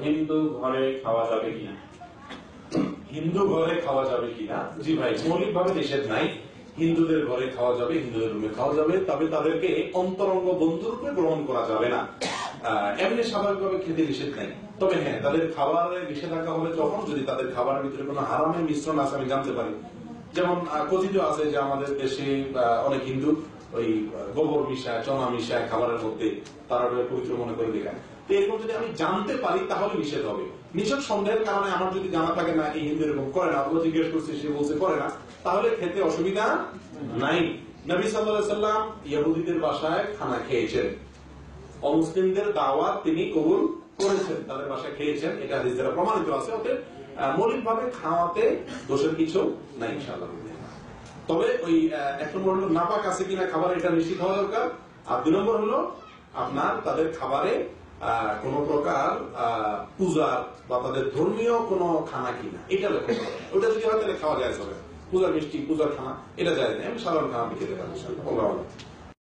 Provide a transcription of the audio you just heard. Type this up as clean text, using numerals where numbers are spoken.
হিন্দু ঘরে খাওয়া যাবে কিনা? হিন্দু ঘরে খাওয়া যাবে কিনা? জি ভাই, মৌলিক ভাবে নিষেধ নাই। হিন্দুদের ঘরে খাওয়া যাবে, হিন্দুদের রুমে খাওয়া যাবে, তবে তাদেরকে অন্তরঙ্গ বন্ধু রূপে গ্রহণ করা যাবে না। এমনি স্বাভাবিকভাবে খেতে নিষেধ নাই। তবে হ্যাঁ, তাদের খাবারে নিষেধাজ্ঞা হবে যখন যদি তাদের খাবারের ভিতরে কোনো হারামের মিশ্রণ আছে আমি জানতে পারি। যেমন কথিত আছে যে আমাদের দেশে অনেক হিন্দু ওই গোবর মিশায়, চনা মিশায় খাবারের মধ্যে, তারা পবিত্র মনে করে দেখায়। তো এরকম যদি আমি জানতে পারি তাহলে নিষেধ হবে। নিষেধ সন্দেহের কারণে আমার যদি জানা থাকে না এই হিন্দু এরকম করে না, অথবা জিজ্ঞেস করছে সে বলছে করে না, তাহলে খেতে অসুবিধা নাই। নবী সাল্লাল্লাহু আলাইহি সাল্লাম ইহুদিদের বাসায় খানা খেয়েছেন, অমুসলিমদের দাওয়াত তিনি কবুল করেছেন, তাদের বাসায় খেয়েছেন, এটা হাদিস দ্বারা প্রমাণিত আছে। অতএব মৌলিকভাবে খাওয়াতে দোষের কিছু নাই ইনশাআল্লাহ। তবে ওই এক নম্বর হলো নাপাক আছে কিনা খাবার, এটা নিশ্চিত হওয়া দরকার। আর 2 নম্বর হলো আপনার তাদের খাবারে কোন প্রকার পূজার বা তাদের ধর্মীয় কোন খানা কিনা, এটা লক্ষ্য করা। ওটা যদি হয় তাহলে খাওয়া যায়, পূজার মিষ্টি, পূজার খানা এটা যায় না। আমি সাধারণ খানা খেতে পারি।